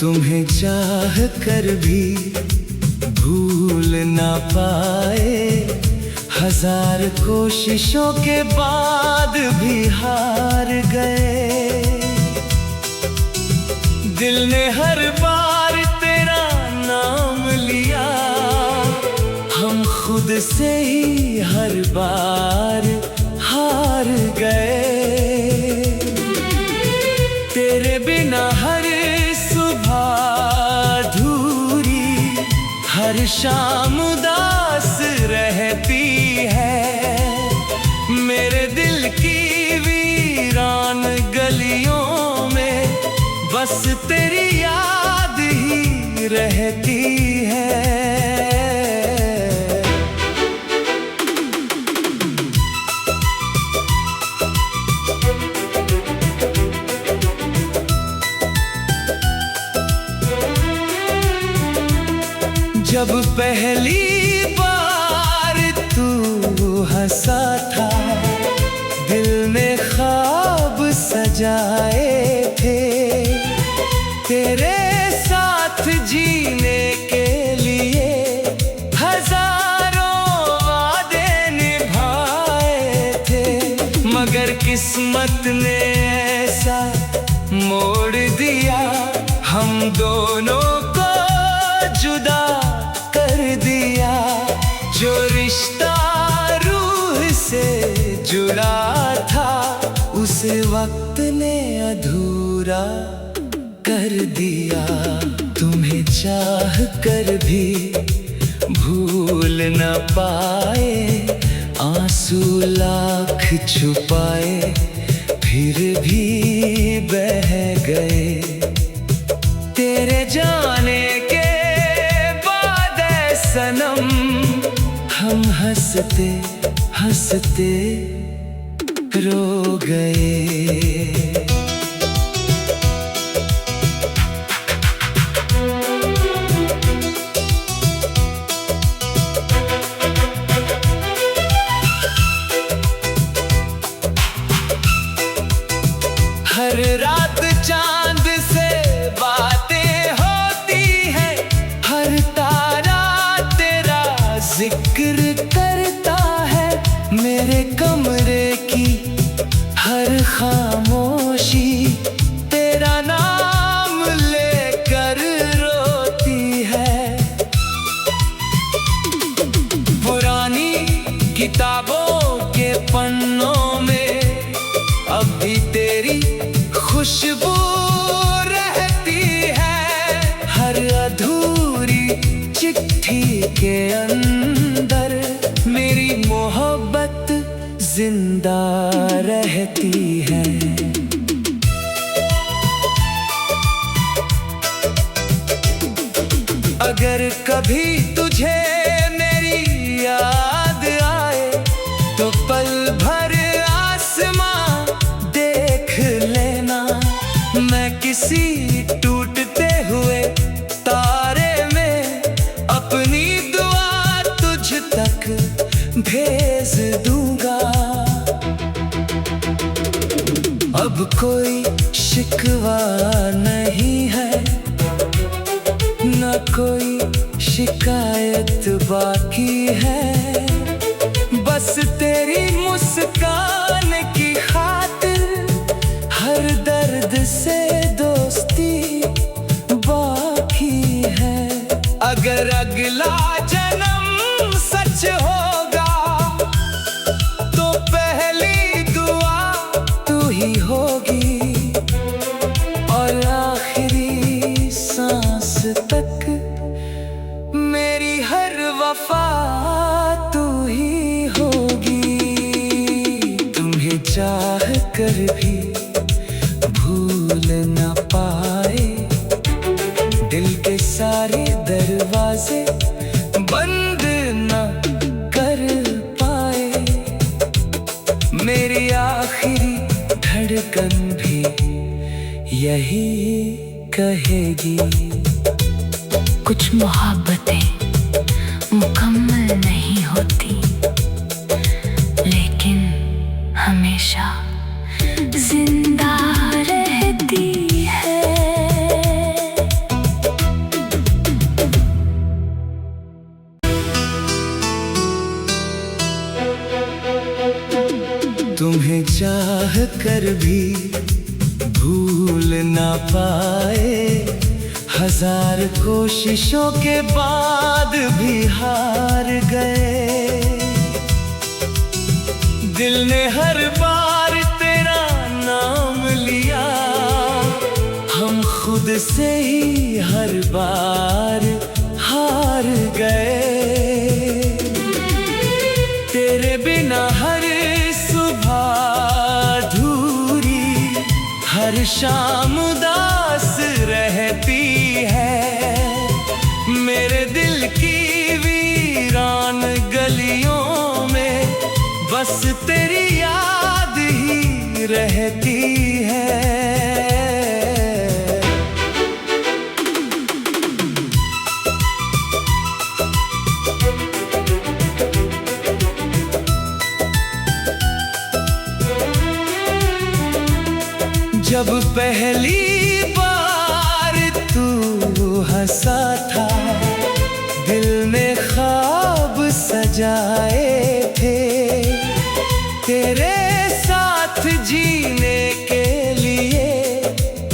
तुम्हें चाह कर भी भूल ना पाए, हजार कोशिशों के बाद भी हार गए। दिल ने हर बार तेरा नाम लिया, हम खुद से ही हर बार हार गए। तेरे बिना हर सुबह अधूरी, हर शाम उदास रहती है। मेरे दिल की वीरान गलियों में बस तेरी याद ही रहती है। जब पहली बार तू हंसा था, दिल ने ख्वाब सजाए थे। तेरे साथ जीने के लिए हजारों वादे निभाए थे, मगर किस्मत ने ऐसा मोड़ दिया, हम दोनों को जुदा कर दिया। जो रिश्ता रूह से जुड़ा था, उस वक्त ने अधूरा कर दिया। तुम्हें चाह कर भी भूल न पाए, आंसू लाख छुपाए फिर भी बह गए। तेरे जाने के बाद ऐ सनम, हम हंसते हंसते रो गए। हर रात चांद से बातें होती हैं, हर तारा तेरा जिक्र करता है। मेरे कमरे की हर खामोशी तेरा नाम लेकर रोती है। पुरानी किताबों के पन्नों में अब भी तेरी खुशबू रहती है। हर अधूरी चिट्ठी के अंदर मेरी मोहब्बत जिंदा रहती है। अगर कभी तुझे मेरी याद आए, तो पल भर आसमां देख लेना। मैं किसी टूटते हुए तारे में अपनी दुआ तुझ तक भेज दूंगा। अब कोई शिकवा नहीं है, न कोई शिकायत बाकी है। बस तेरी मुस्कान की खातिर हर दर्द से दोस्ती बाकी है। अगर अगला जन्म सच होगा, तो पहली दुआ तू ही होगी, और आखिरी सांस तक मेरी हर वफा तू ही होगी। तुम्हें चाह कर भी भूल न पाए, दिल के सारे दरवाजे बंद न कर पाए। मेरी आखिरी धड़कन भी यही कहेगी। कुछ मोहब्बतें मुकम्मल नहीं होती, लेकिन हमेशा जिंदा रहती है। चाह कर भी भूल ना पाए, हजार कोशिशों के बाद भी हार गए। दिल ने हर बार तेरा नाम लिया, हम खुद से ही हर बार हार गए। तेरे बिना हर सुबह अधूरी, हर शाम उदास रहती है। मेरे दिल की वीरान गलियों में बस तेरी याद ही रहती है। जब पहली बार तू हंसा था, दिल में ख्वाब सजाए थे। तेरे साथ जीने के लिए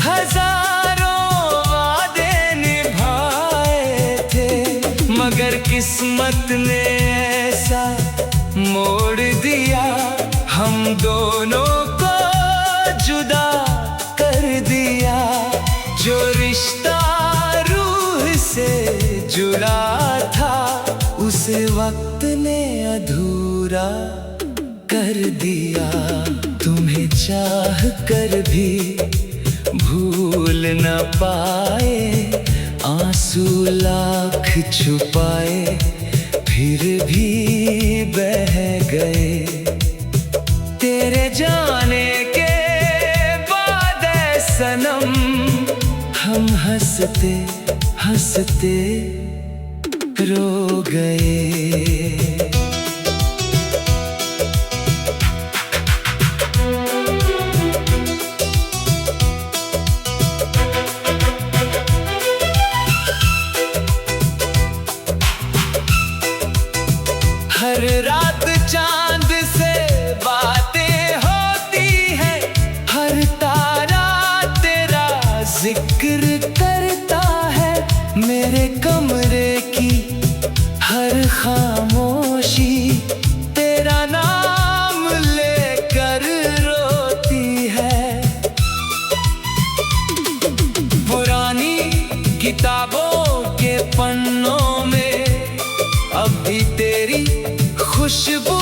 हजारों वादे निभाए थे, मगर किस्मत ने ऐसा मोड़ दिया, हम दोनों को जुदा कर दिया। जो रिश्ता रूह से जुड़ा था, उस वक्त ने अधूरा कर दिया। तुम्हें चाह कर भी भूल न पाए, आंसू लाख छुपाए फिर भी बह गए। तेरे जाने के बाद ऐ सनम, हम हंसते हंसते रो गए। हर रात चांद से बातें होती है, हर तारा तेरा जिक्र करता है। मेरे कमरे की हर खामोशी तेरा नाम लेकर रोती है। पुरानी किताबों के पन्नों में अब भी तेरी खुशबू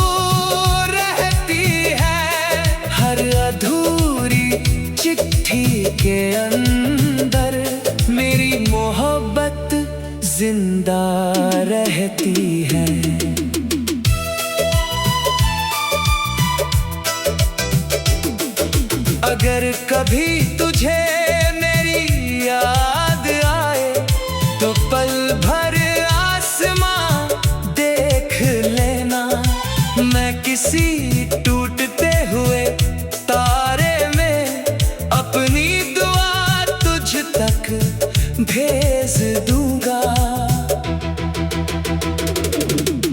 रहती है। हर अधूरी चिट्ठी के अंदर मेरी मोहब्बत जिंदा रहती है। अगर कभी तुझे मेरी याद आए, तो पल भर आसमां देख लेना। मैं किसी टूटते हुए तारे में अपनी दुआ तुझ तक भेज दूंगा।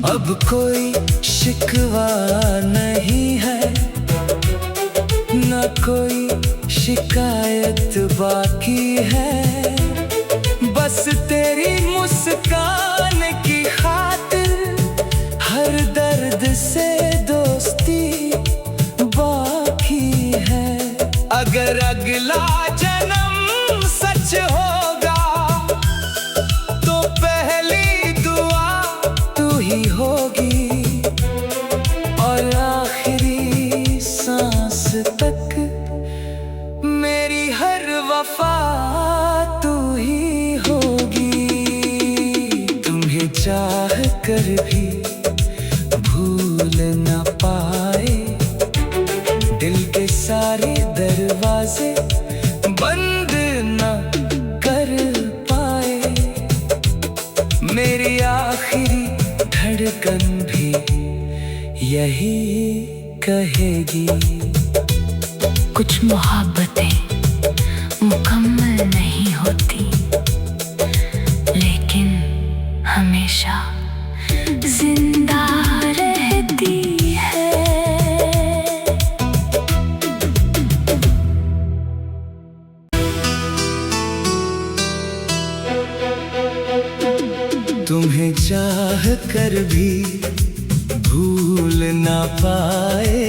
अब कोई शिकवा नहीं है, न कोई शिकायत बाकी है। बस तेरी मुस्कान की खातिर हर दर्द से दोस्ती बाकी है। अगर अगला जन्म सच होगा, तो पहली दुआ तू ही होगी, और आखिरी सांस तक मेरी हर वफा तू ही होगी। तुम्हें चाह कर भी भूल न पाए, दिल के सारे दरवाजे बंद न कर पाए। मेरी आखिरी धड़कन भी यही कहेगी। कुछ मोहब्बतें मुकम्मल नहीं होती, लेकिन हमेशा जिंदा रहती है। तुम्हें चाह कर भी भूल ना पाए,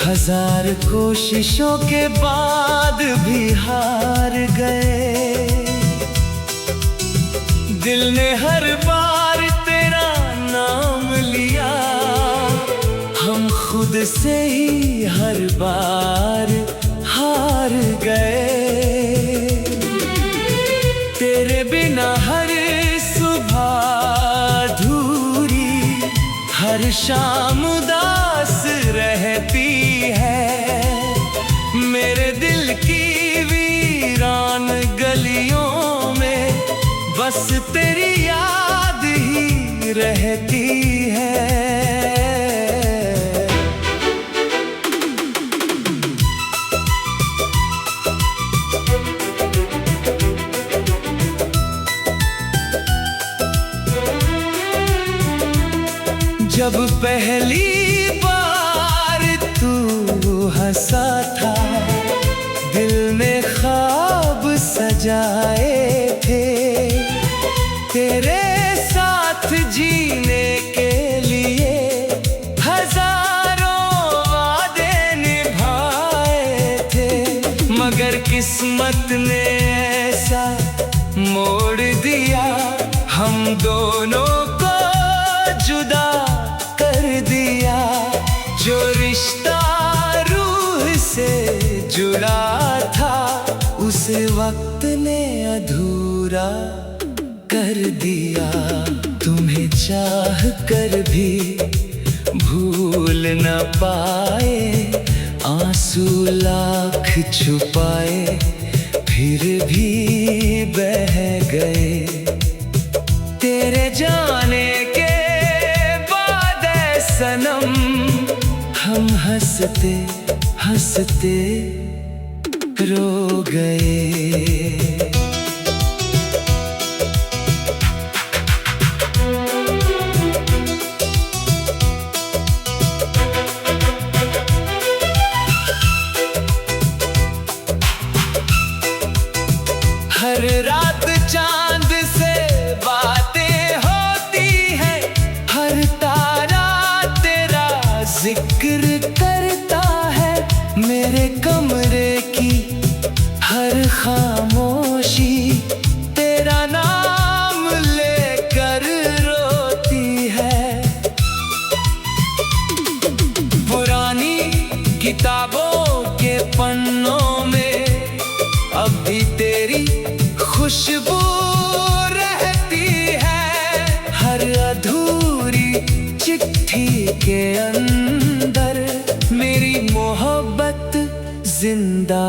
हजार कोशिशों के बाद भी हार गए। दिल ने हर बार तेरा नाम लिया, हम खुद से ही हर बार हार गए। तेरे बिना हर सुबह अधूरी, हर शाम उदास रहती है। मेरे दिल की वीरान गलियों में बस तेरी याद ही रहती है। जब पहली बार तू हंसा था, दिल ने ख्वाब सजाए थे। तेरे साथ जीने के लिए हजारों वादे निभाए थे, मगर किस्मत ने ऐसा मोड़ दिया, हम दोनों को जुदा कर दिया। जो रिश्ता रूह से जुड़ा था, उसे वक्त ने अधूरा कर दिया। तुम्हें चाह कर भी भूल न पाए, आंसू लाख छुपाए फिर भी बह गए। तेरे जाने के बाद ऐ सनम, हम हंसते हंसते रो गए। हर रात चांद से बातें होती हैं, हर तारा तेरा जिक्र करता है। मेरे कमरे की हर खामोशी तेरा नाम लेकर रोती है। पुरानी किताबों के पन्नों में अब भी तेरी खुशबू रहती है। हर अधूरी चिट्ठी के अंदर मेरी मोहब्बत जिंदा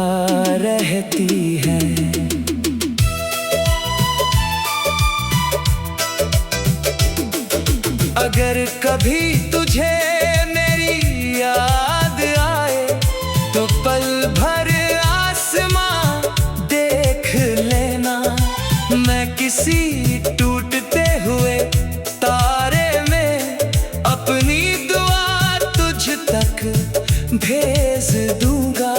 रहती है। अगर कभी तुझे मेरी याद आए, तो पल भर आसमां देख लेना। मैं किसी टूटते हुए तारे में अपनी दुआ तुझ तक भेज दूंगा।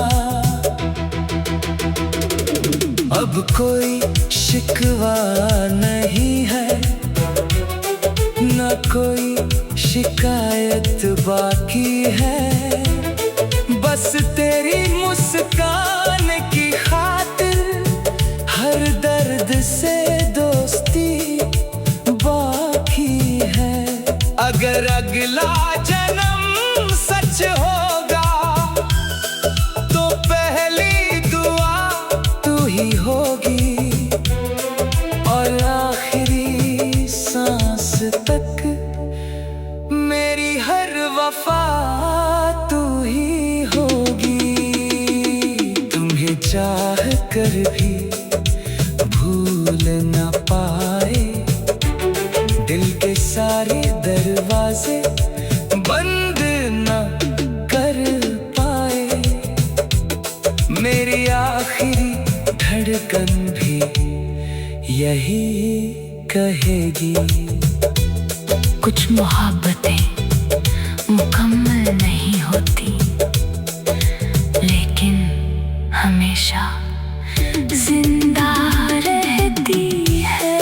अब कोई शिकवा नहीं है, न कोई शिकायत बाकी है। बस तेरी मुस्कान की खातिर हर दर्द से दोस्ती बाकी है। अगर अगला जन्म सच होगा, तो पहली दुआ तू ही होगी, और आखिरी सांस तक मेरी हर वफा तू ही होगी। तुम्हें चाह कर भी भूल न पाए, दिल के सारे दरवाजे बंद न कर पाए। मेरी आखिरी धड़कन भी यही कहेगी, कुछ मोहब्बतें मुकम्मल नहीं होती, लेकिन हमेशा जिंदा रहती है।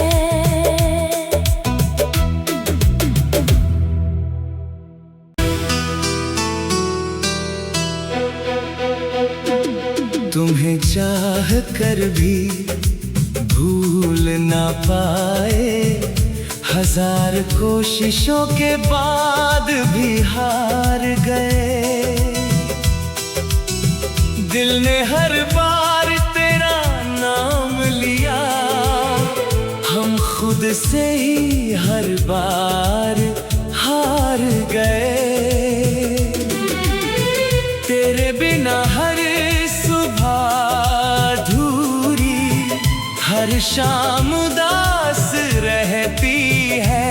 तुम्हें चाह कर भी भूल ना पाए, हजार कोशिशों के बाद भी हार गए। दिल ने हर बार तेरा नाम लिया, हम खुद से ही हर बार हार गए। तेरे बिना हर सुबह अधूरी, हर शाम उदास रहती है।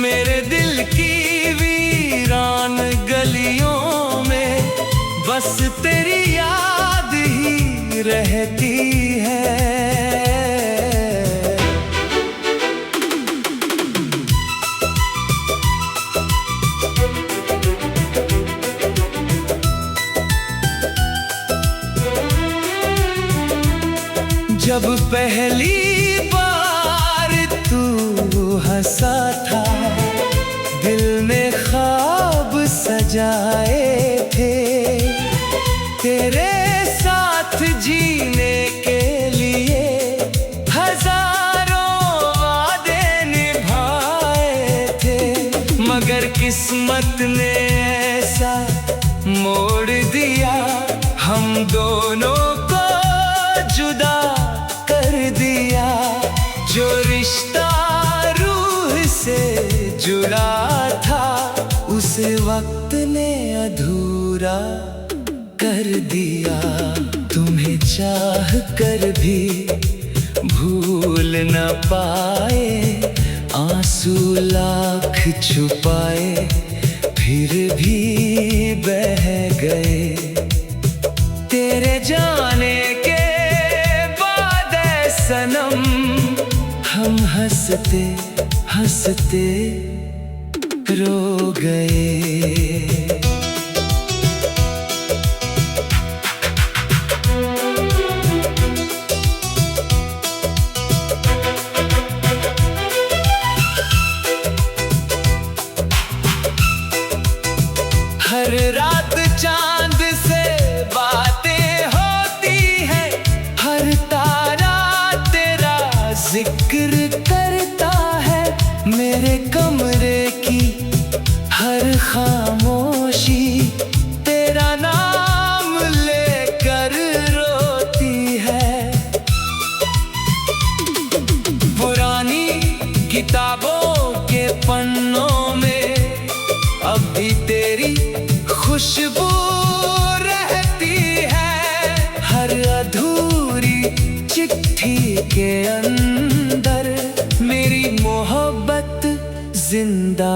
मेरे दिल की वीरान गलियों में बस तेरी याद ही रहती है। जब पहली बार तू हंसा था, दिल ने ख्वाब सजाए थे। तेरे साथ जीने के लिए हजारों वादे निभाए थे, मगर किस्मत ने ऐसा मोड़ दिया, हम दोनों को जुदा कर दिया। जो रिश्ता रूह से जुड़ा था, उस वक्त ने अधूरा कर दिया। तुम्हें चाह कर भी भूल न पाए, आंसू लाख छुपाए फिर भी बह गए। तेरे जाने के बाद ऐ सनम, हम हंसते हंसते रो गए। हर रात चांद से बातें होती हैं, हर तारा तेरा जिक्र करता है। मेरे कमरे की हर खामोशी तेरा नाम लेकर रोती है। पुरानी किताबों के पन्नों में अब भी तेरी खुशबू रहती है। हर अधूरी चिट्ठी के अंदर मेरी मोहब्बत जिंदा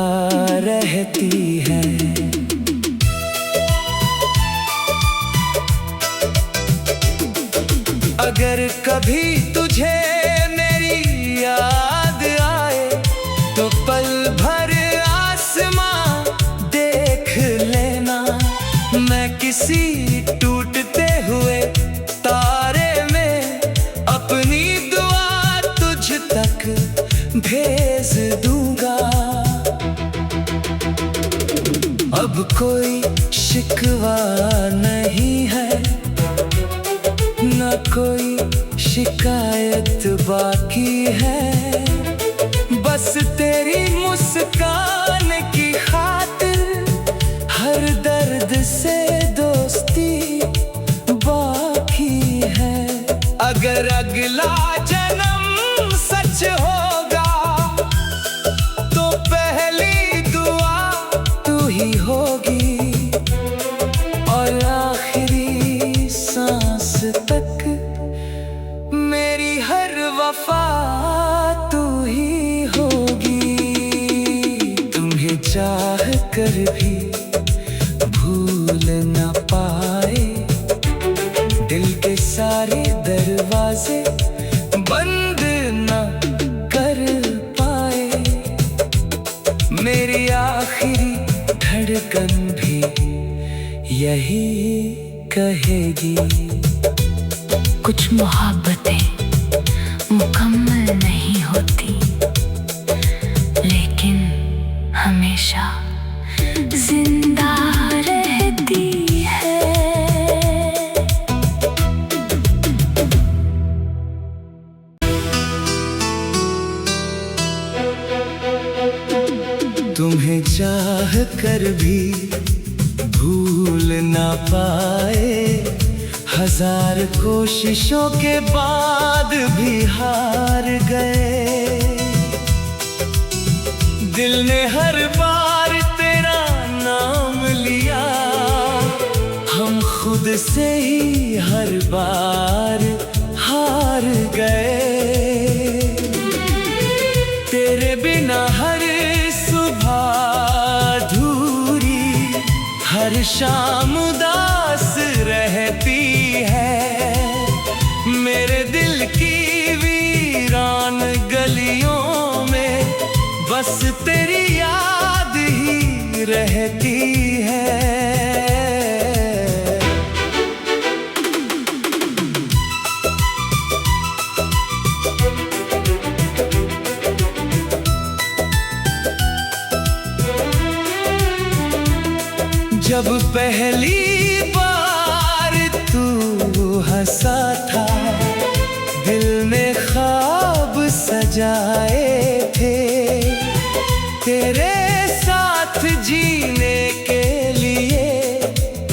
रहती है। अगर कभी तुझे मेरी याद आए, तो पल भर आसमां देख लेना। मैं किसी टूटते हुए तारे में अपनी दुआ तुझ तक भेज दूंगा। अब कोई शिकवा नहीं है, न कोई शिकायत बाकी है। बस तेरी मुस्कान की खातिर हर दर्द से दोस्ती बाकी है। अगर अगला जन्म सच होगा, तो पहली दुआ तू ही होगी, और आखिरी सांस तक मेरी हर वफा तू ही होगी। तुम्हें चाह कर भी भूल न पाए, दिल के सारे दरवाजे बंद न कर पाए। मेरी आखिरी धड़कन भी यही कहेगी। कुछ मोहब्बतें मुकम्मल नहीं होती, लेकिन हमेशा जिंदा रहती है। कर भी भूल ना पाए, हजार कोशिशों के बाद भी हार गए। दिल ने हर बार तेरा नाम लिया, हम खुद से ही हर बार हार गए। तेरे बिना हर सुबह अधूरी, हर शाम उदास रहती है। मेरे दिल की वीरान गलियों में बस तेरी याद ही रहती है। जब पहली बार तू हंसा था, दिल ने ख्वाब सजाए थे। तेरे साथ जीने के लिए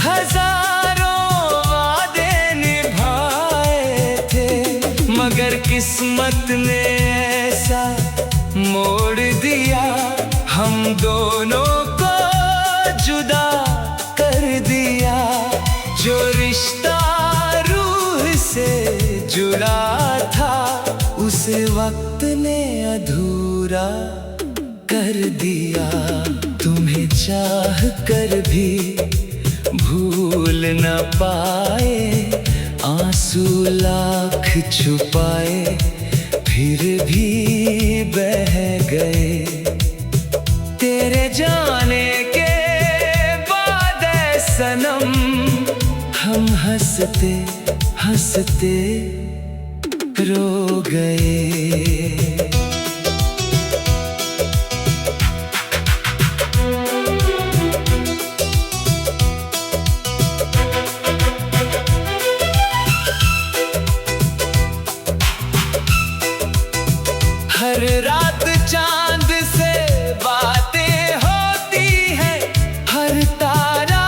हजारों वादे निभाए थे, मगर किस्मत ने ऐसा मोड़ दिया, हम दोनों को जुदा कर दिया। जो रिश्ता रूह से जुड़ा था, उसे वक्त ने अधूरा कर दिया। तुम्हें चाह कर भी भूल न पाए, आंसू लाख छुपाए फिर भी बह गए। तेरे जाने के बाद ऐ सनम, हम हंसते हंसते रो गए। हर रात चांद से बातें होती हैं, हर तारा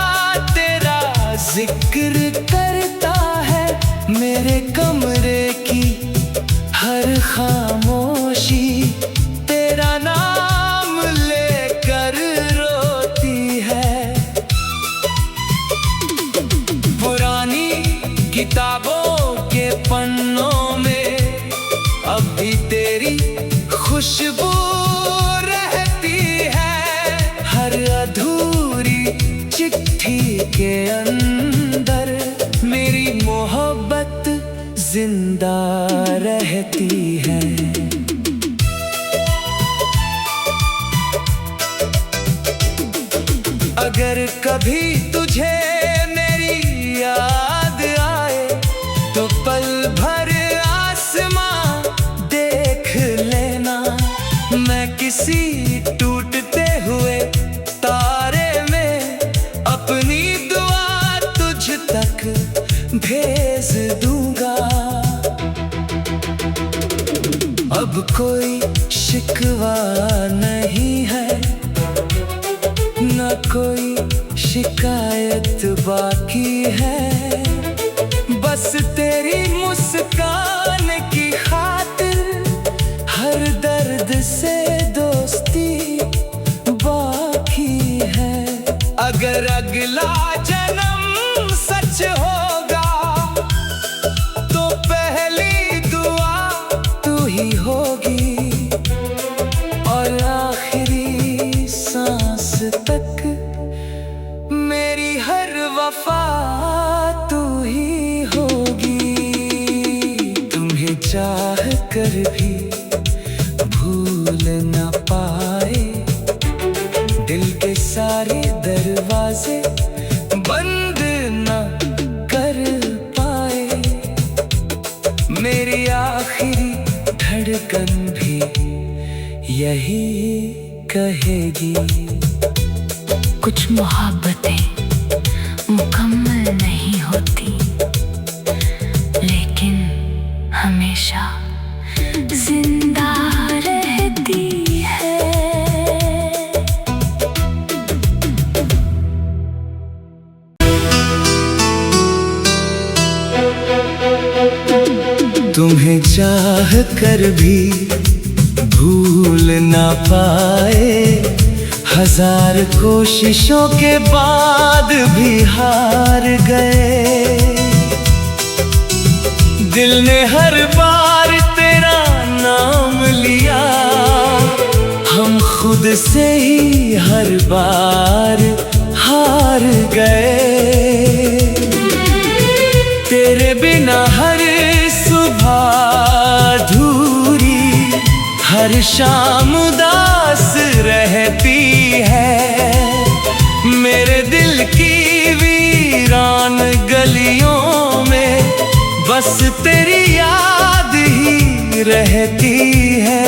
तेरा जिक्र करता है। मेरे कमरे की हर खामोशी तेरा नाम लेकर रोती है। पुरानी किताबों के पन्नों में अब भी तेरी खुशबू रहती है। हर अधूरी चिट्ठी के अंदर मेरी मोहब्बत जिंदा रहती है। अगर कभी तुझे मेरी याद आए, तो पल भर आसमां देख लेना। मैं किसी टूटते हुए तारे में अपनी दुआ तुझ तक भेज दूंगा। अब कोई शिकवा नहीं है, न कोई शिकायत बाकी है। बस तेरी मुस्कान की खातिर हर दर्द से दोस्ती बाकी है। अगर अगला जन्म सच होगा, तो पहली दुआ तू ही होगी, और आखिरी सांस तक मेरी हर वफा तू ही होगी। तुम्हें चाह कर भी भूल न पाए, दिल के सारे दरवाजे बंद न कर पाए। मेरी आखिरी धड़कन भी यही कहेगी, कुछ मोहब्बतें मुकम्मल नहीं होती, लेकिन हमेशा जिंदा रहती है। तुम्हें चाह कर भी भूल ना पाए, हजार कोशिशों के बाद भी हार गए। दिल ने हर बार तेरा नाम लिया, हम खुद से ही हर बार हार गए। तेरे बिना हर सुबह अधूरी, हर शाम उदास रहती है। मेरे दिल की वीरान गलियों में बस तेरी याद ही रहती है।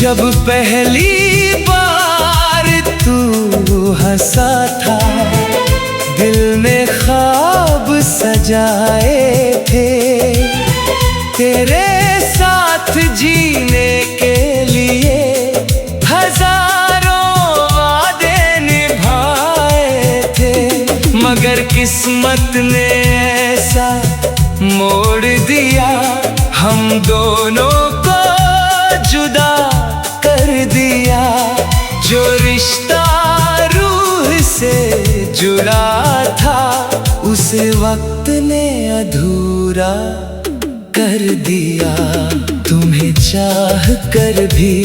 जब पहली बार तू हंसा था, दिल में ख्वाब सजाए थे। तेरे साथ जीने के लिए हजारों वादे निभाए थे, मगर किस्मत ने ऐसा मोड़ दिया, हम दोनों को जुदा कर दिया। जो रिश्ता रूह से जुड़ा था, उसे वक्त ने अधूरा कर दिया। तुम्हें चाह कर भी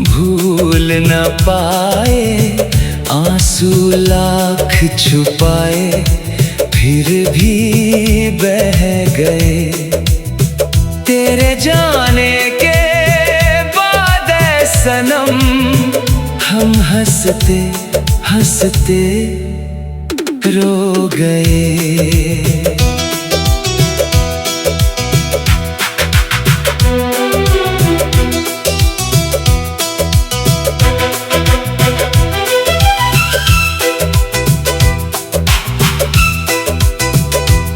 भूल न पाए, आंसू लाख छुपाए फिर भी बह गए। तेरे जाने के बाद ऐ सनम, हम हंसते हंसते रो गए।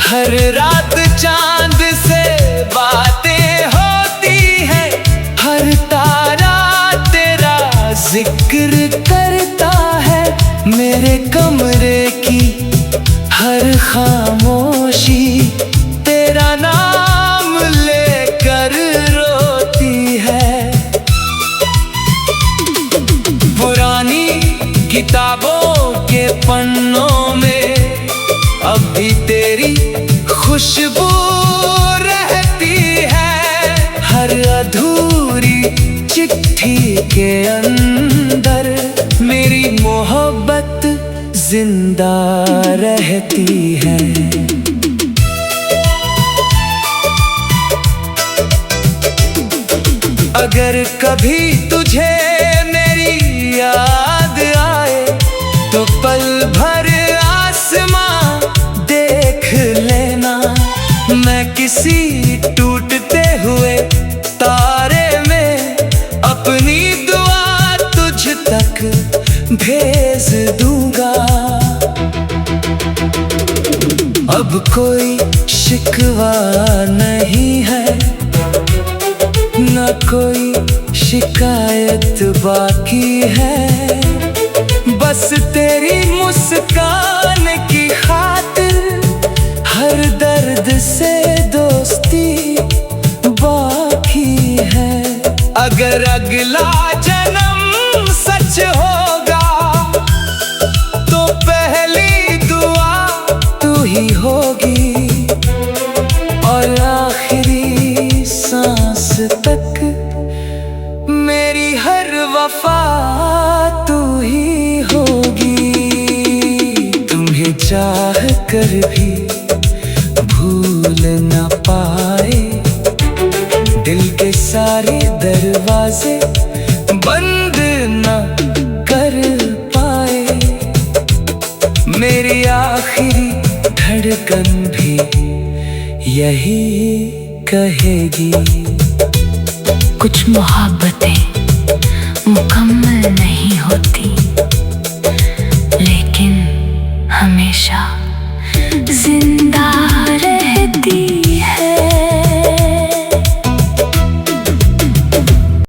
हर रात चांद से बातें होती हैं, हर तारा तेरा जिक्र करता है। मेरे कमरे की हर खामोशी तेरा नाम लेकर रोती है। पुरानी किताबों के पन्नों में अब भी तेरी खुशबू रहती है। हर अधूरी चिट्ठी के अंदर मेरी मोहब्बत जिंदा रहती है। अगर कभी तुझे मेरी याद आए, तो पल भर आसमां देख लेना। मैं किसी टूटते हुए तारे में अपनी दुआ तुझ तक भेज दूंगा। अब कोई शिकवा नहीं है, न कोई शिकायत बाकी है। बस तेरी मुस्कान की खातिर हर दर्द से दोस्ती बाकी है। अगर अगला जन्म सच होगा, तो पहली दुआ तू ही होगी, और आखिरी सांस तक मेरी हर वफा तू ही होगी। तुम्हें चाह कर भी भूल न पाए, दिल के सारे दरवाजे बंद न कर पाए। मेरी आखिरी धड़कन भी यही कहेगी। कुछ मोहब्बतें मुकम्मल नहीं होती, लेकिन हमेशा जिंदा रहती।